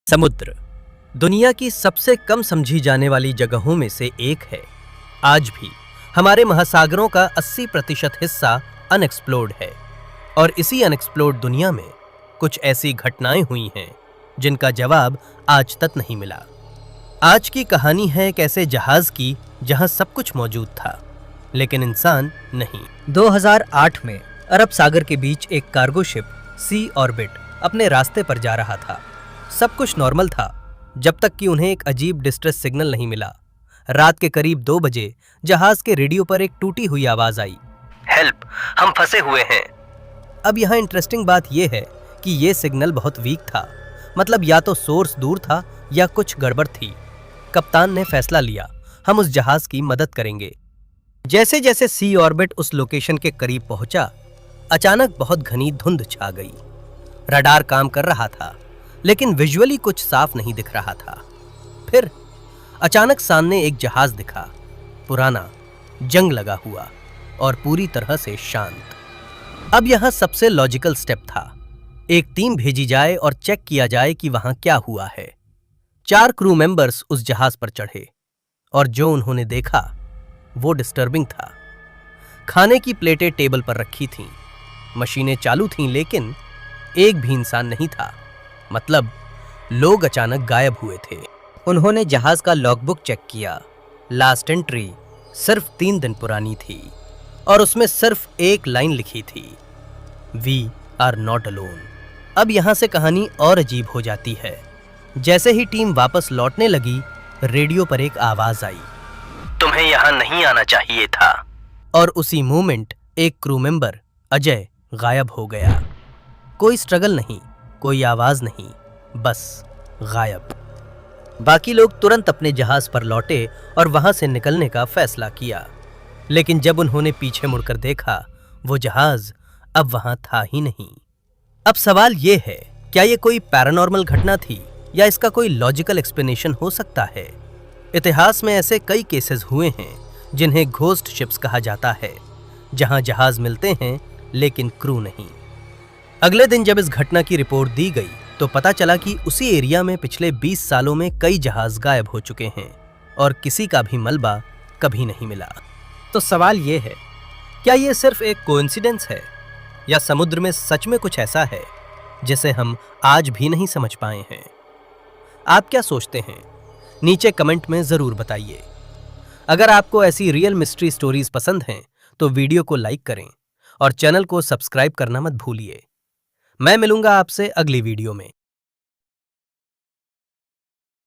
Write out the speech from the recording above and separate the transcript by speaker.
Speaker 1: समुद्र दुनिया की सबसे कम समझी जाने वाली जगहों में से एक है। आज भी हमारे महासागरों का 80% हिस्सा अनएक्सप्लोर्ड है और इसी अनएक्सप्लोर्ड दुनिया में कुछ ऐसी घटनाएं हुई हैं जिनका जवाब आज तक नहीं मिला। आज की कहानी है एक ऐसे जहाज की जहां सब कुछ मौजूद था लेकिन इंसान नहीं।
Speaker 2: 2008 में अरब सागर के बीच एक कार्गो शिप सी ऑर्बिट अपने रास्ते पर जा रहा था। सब कुछ नॉर्मल था जब तक कि उन्हें एक अजीब डिस्ट्रेस सिग्नल नहीं मिला। रात के करीब 2 बजे जहाज के रेडियो पर एक टूटी हुई आवाज आई,
Speaker 1: हेल्प, हम फंसे हुए हैं। अब यहाँ इंटरेस्टिंग बात यह है कि यह सिग्नल बहुत वीक था, मतलब या तो सोर्स दूर था या कुछ गड़बड़ थी। कप्तान ने फैसला लिया, हम उस जहाज की मदद करेंगे। जैसे जैसे सी ऑर्बिट उस लोकेशन के करीब पहुंचा, अचानक बहुत घनी धुंध छा गई। रडार काम कर रहा था लेकिन विजुअली कुछ साफ नहीं दिख रहा था। फिर अचानक सामने एक जहाज दिखा, पुराना, जंग लगा हुआ और पूरी तरह से शांत। अब यहां सबसे लॉजिकल स्टेप था, एक टीम भेजी जाए और चेक किया जाए कि वहां क्या हुआ है। 4 क्रू मेंबर्स उस जहाज पर चढ़े और जो उन्होंने देखा वो डिस्टर्बिंग था। खाने की प्लेटें टेबल पर रखी थीं, मशीनें चालू थीं लेकिन एक भी इंसान नहीं था। मतलब लोग अचानक गायब हुए थे।
Speaker 2: उन्होंने जहाज का लॉगबुक चेक किया।
Speaker 1: लास्ट एंट्री सिर्फ 3 दिन पुरानी थी और उसमें सिर्फ एक लाइन लिखी थी, वी आर नॉट अलोन। अब यहां से कहानी और अजीब हो जाती है। जैसे ही टीम वापस लौटने लगी, रेडियो पर एक आवाज आई, तुम्हें यहां नहीं आना चाहिए था। और उसी मोमेंट एक क्रू मेंबर अजय गायब हो गया। कोई स्ट्रगल नहीं, कोई आवाज नहीं, बस गायब। बाकी लोग तुरंत अपने जहाज पर लौटे और वहां से निकलने का फैसला किया, लेकिन जब उन्होंने पीछे मुड़कर देखा, वो जहाज अब वहां था ही नहीं। अब सवाल ये है, क्या ये कोई पैरानॉर्मल घटना थी या इसका कोई लॉजिकल एक्सप्लेनेशन हो सकता है? इतिहास में ऐसे कई केसेस हुए हैं जिन्हें घोस्ट शिप्स कहा जाता है, जहां जहाज मिलते हैं लेकिन क्रू नहीं। अगले दिन जब इस घटना की रिपोर्ट दी गई तो पता चला कि उसी एरिया में पिछले 20 सालों में कई जहाज गायब हो चुके हैं और किसी का भी मलबा कभी नहीं मिला। तो सवाल ये है, क्या ये सिर्फ एक कोइंसिडेंस है या समुद्र में सच में कुछ ऐसा है जिसे हम आज भी नहीं समझ पाए हैं? आप क्या सोचते हैं? नीचे कमेंट में जरूर बताइए। अगर आपको ऐसी रियल मिस्ट्री स्टोरीज पसंद हैं तो वीडियो को लाइक करें और चैनल को सब्सक्राइब करना मत भूलिए। मैं मिलूंगा आपसे अगली वीडियो में।